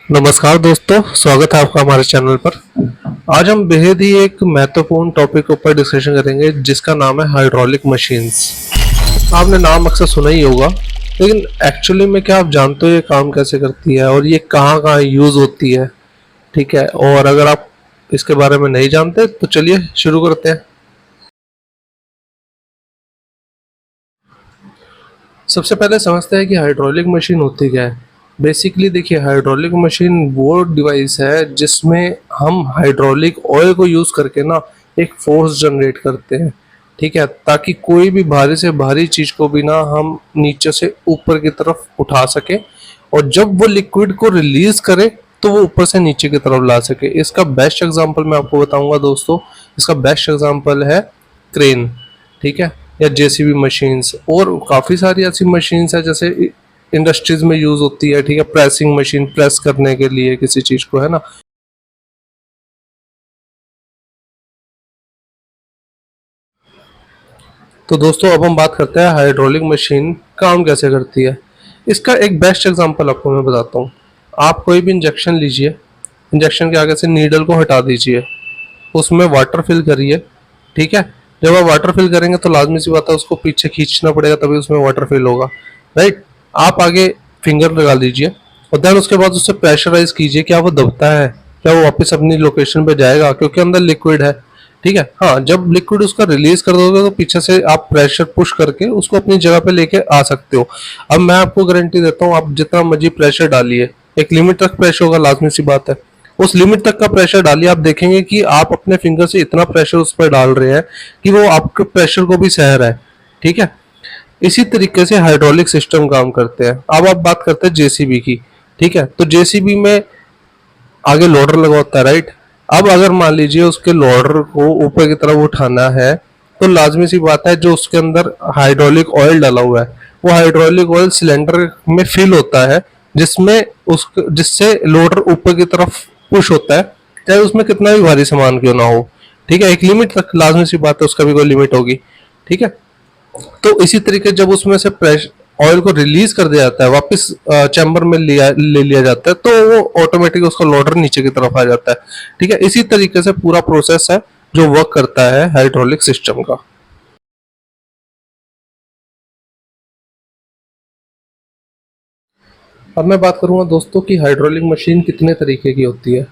नमस्कार दोस्तों, स्वागत है आपका हमारे चैनल पर। आज हम बेहद ही एक महत्वपूर्ण टॉपिक ऊपर डिस्कशन करेंगे जिसका नाम है हाइड्रोलिक मशीन्स। आपने नाम अक्सर सुना ही होगा, लेकिन एक्चुअली में क्या आप जानते हो ये काम कैसे करती है और ये कहाँ कहाँ यूज होती है? ठीक है, और अगर आप इसके बारे में नहीं जानते तो चलिए शुरू करते हैं। सबसे पहले समझते हैं कि हाइड्रोलिक मशीन होती क्या है। बेसिकली देखिए, हाइड्रोलिक मशीन वो डिवाइस है जिसमें हम हाइड्रोलिक ऑयल को यूज करके ना एक फोर्स जनरेट करते हैं। ठीक है, ताकि कोई भी भारी से भारी चीज को भी ना हम नीचे से ऊपर की तरफ उठा सके, और जब वो लिक्विड को रिलीज करे तो वो ऊपर से नीचे की तरफ ला सके। इसका बेस्ट एग्जांपल मैं आपको बताऊंगा दोस्तों। इसका बेस्ट एग्जांपल है क्रेन। ठीक है, या जेसीबी मशीन्स, और काफ़ी सारी ऐसी मशीन्स है जैसे इंडस्ट्रीज में यूज होती है। ठीक है, प्रेसिंग मशीन, प्रेस करने के लिए किसी चीज को, है ना। तो दोस्तों अब हम बात करते हैं हाइड्रोलिक मशीन काम कैसे करती है। इसका एक बेस्ट एग्जांपल आपको मैं बताता हूँ। आप कोई भी इंजेक्शन लीजिए, इंजेक्शन के आगे से नीडल को हटा दीजिए, उसमें वाटर फिल करिए। ठीक है, जब आप वाटर फिल करेंगे तो लाजमी सी बात है उसको पीछे खींचना पड़ेगा, तभी उसमें वाटर फिल होगा। राइट। आप आगे फिंगर लगा लीजिए और देन उसके बाद उससे प्रेशराइज कीजिए। क्या वो दबता है? क्या वो वापस अपनी लोकेशन पे जाएगा? क्योंकि अंदर लिक्विड है। ठीक है, हाँ, जब लिक्विड उसका रिलीज कर दोगे तो पीछे से आप प्रेशर पुश करके उसको अपनी जगह पे लेके आ सकते हो। अब मैं आपको गारंटी देता हूँ, आप जितना मर्जी प्रेशर डालिए, एक लिमिट तक प्रेशर होगा, लाजमी सी बात है। उस लिमिट तक का प्रेशर डालिए, आप देखेंगे कि आप अपने फिंगर से इतना प्रेशर उस पर डाल रहे हैं कि वो आपके प्रेशर को भी सह रहा है। ठीक है, इसी तरीके से हाइड्रोलिक सिस्टम काम करते हैं। अब आप बात करते हैं जेसीबी की। ठीक है, तो जेसीबी में आगे लोडर लगा होता है। राइट। अब अगर मान लीजिए उसके लोडर को ऊपर की तरफ उठाना है, तो लाजमी सी बात है जो उसके अंदर हाइड्रोलिक ऑयल डाला हुआ है, वो हाइड्रोलिक ऑयल सिलेंडर में फिल होता है, जिसमें उस जिससे लोडर ऊपर की तरफ पुश होता है, चाहे उसमें कितना भी भारी सामान क्यों ना हो। ठीक है, एक लिमिट तक, लाजमी सी बात है उसका भी कोई लिमिट होगी। ठीक है, तो इसी तरीके जब उसमें से प्रेशर ऑयल को रिलीज कर दिया जाता है, वापस चैम्बर में ले लिया जाता है, तो वो ऑटोमेटिक उसका लोडर नीचे की तरफ आ जाता है। ठीक है, इसी तरीके से पूरा प्रोसेस है जो वर्क करता है हाइड्रोलिक सिस्टम का। अब मैं बात करूंगा दोस्तों कि हाइड्रोलिक मशीन कितने तरीके की होती है।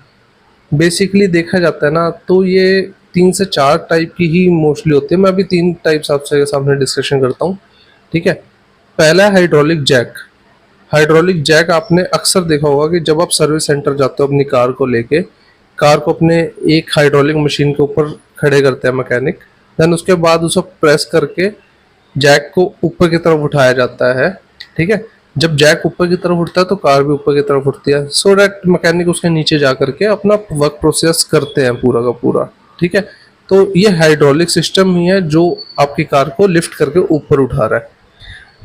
बेसिकली देखा जाता है ना तो ये 3 से 4 टाइप की ही मोस्टली होती है। मैं अभी 3 टाइप्स आपसे सामने डिस्कशन करता हूँ। ठीक है, पहला है हाइड्रोलिक जैक। हाइड्रोलिक जैक आपने अक्सर देखा होगा कि जब आप सर्विस सेंटर जाते हो अपनी कार को लेके, कार को अपने एक हाइड्रोलिक मशीन के ऊपर खड़े करते हैं मैकेनिक, देन उसके बाद उसे प्रेस करके जैक को ऊपर की तरफ उठाया जाता है। ठीक है, जब जैक ऊपर की तरफ उठता है तो कार भी ऊपर की तरफ उठती है, सो दैट मैकेनिक उसके नीचे जा करके अपना वर्क प्रोसेस करते हैं पूरा का पूरा। ठीक है, तो ये हाइड्रोलिक सिस्टम ही है जो आपकी कार को लिफ्ट करके ऊपर उठा रहा है।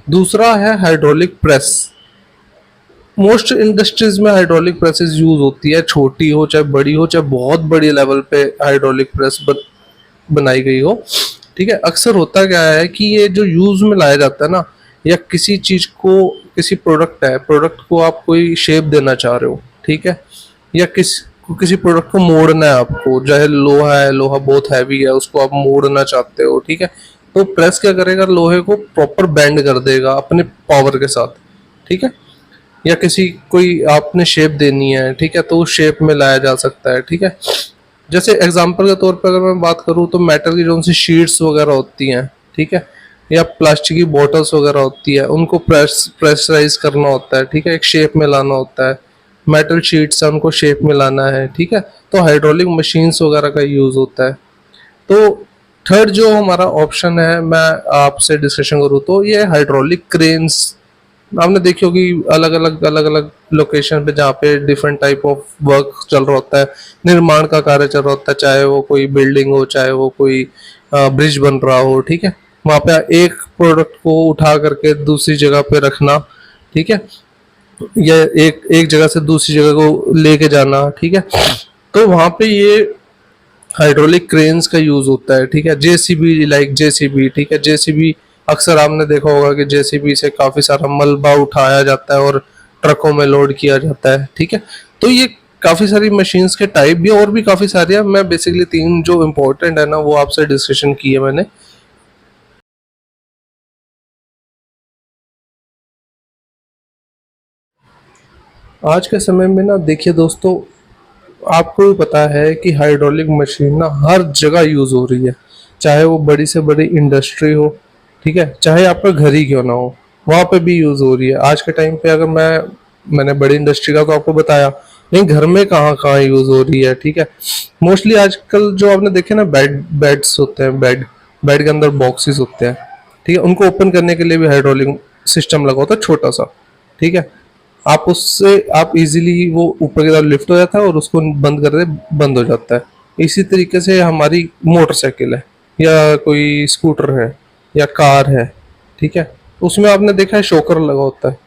दूसरा है हाइड्रोलिक प्रेस। मोस्ट इंडस्ट्रीज में हाइड्रोलिक प्रेसेस यूज होती है, छोटी हो चाहे बड़ी हो, चाहे बहुत बड़ी लेवल पे हाइड्रोलिक प्रेस बनाई गई हो। ठीक है, अक्सर होता क्या है कि ये जो यूज में लाया जाता है ना, या किसी चीज को, किसी प्रोडक्ट है, प्रोडक्ट को आप कोई शेप देना चाह रहे हो। ठीक है, या किसी प्रोडक्ट को मोड़ना है आपको, चाहे लोहा है, लोहा बहुत हैवी है, उसको आप मोड़ना चाहते हो। ठीक है, तो प्रेस क्या करेगा, लोहे को प्रॉपर बेंड कर देगा अपने पावर के साथ। ठीक है, या किसी कोई आपने शेप देनी है, ठीक है, तो उस शेप में लाया जा सकता है। ठीक है, जैसे एग्जांपल के तौर पर अगर मैं बात करूँ तो मेटल की जो सी शीट्स वगैरह होती हैं, ठीक है, या प्लास्टिक की बॉटल्स वगैरह होती है, उनको प्रेशराइज करना होता है। ठीक है, एक शेप में लाना होता है। मेटल शीट्स है, उनको शेप में लाना है। ठीक है, तो हाइड्रोलिक मशीन्स वगैरह का यूज होता है। तो थर्ड जो हमारा ऑप्शन है, मैं आपसे डिस्कशन करूँ तो ये हाइड्रोलिक क्रेन्स। आपने देखी होगी अलग अलग लोकेशन पे जहाँ पे डिफरेंट टाइप ऑफ वर्क चल रहा होता है, निर्माण का कार्य चल रहा होता है, चाहे वो कोई बिल्डिंग हो, चाहे वो कोई ब्रिज बन रहा हो। ठीक है, वहाँ पे एक प्रोडक्ट को उठा करके दूसरी जगह पे रखना। ठीक है, या एक एक जगह से दूसरी जगह को लेके जाना। ठीक है, तो वहाँ पे ये हाइड्रोलिक क्रेन्स का यूज होता है। ठीक है, जेसीबी, लाइक जेसीबी। ठीक है, जेसीबी अक्सर आपने देखा होगा कि जेसीबी से काफी सारा मलबा उठाया जाता है और ट्रकों में लोड किया जाता है। ठीक है, तो ये काफ़ी सारी मशीन्स के टाइप भी और भी काफ़ी सारे हैं। मैं बेसिकली तीन जो इम्पोर्टेंट है ना वो आपसे डिस्कशन की है मैंने। आज के समय में ना देखिए दोस्तों, आपको भी पता है कि हाइड्रोलिक मशीन ना हर जगह यूज़ हो रही है, चाहे वो बड़ी से बड़ी इंडस्ट्री हो, ठीक है, चाहे आपका घर ही क्यों ना हो, वहाँ पे भी यूज़ हो रही है। आज के टाइम पे अगर मैंने बड़ी इंडस्ट्री का तो आपको बताया, लेकिन घर में कहाँ कहाँ यूज़ हो रही है, ठीक है। मोस्टली आजकल जो आपने देखे ना बेड्स होते हैं, बेड बेड के अंदर बॉक्सेस होते हैं, ठीक है, उनको ओपन करने के लिए भी हाइड्रोलिक सिस्टम लगा होता है छोटा सा, ठीक है। आप उससे आप इजीली वो ऊपर की तरफ लिफ्ट हो जाता है और उसको बंद कर दे, बंद हो जाता है। इसी तरीके से हमारी मोटरसाइकिल है या कोई स्कूटर है या कार है, ठीक है, उसमें आपने देखा है शॉकर लगा होता है,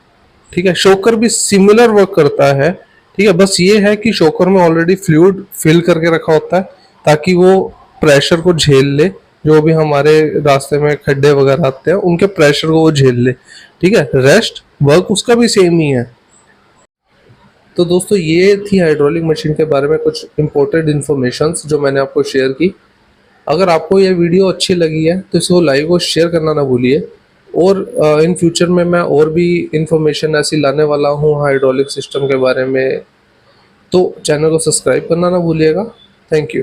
ठीक है। शॉकर भी सिमिलर वर्क करता है, ठीक है, बस ये है कि शॉकर में ऑलरेडी फ्लूइड फिल करके रखा होता है ताकि वो प्रेशर को झेल ले, जो भी हमारे रास्ते में खड्डे वगैरह आते हैं उनके प्रेशर को वो झेल ले, ठीक है। रेस्ट वर्क उसका भी सेम ही है। तो दोस्तों ये थी हाइड्रोलिक मशीन के बारे में कुछ इंपॉर्टेंट इन्फॉर्मेशंस जो मैंने आपको शेयर की। अगर आपको यह वीडियो अच्छी लगी है तो इसको लाइक और शेयर करना ना भूलिए। और इन फ्यूचर में मैं और भी इंफॉर्मेशन ऐसी लाने वाला हूँ हाइड्रोलिक सिस्टम के बारे में, तो चैनल को सब्सक्राइब करना ना भूलिएगा। Thank you.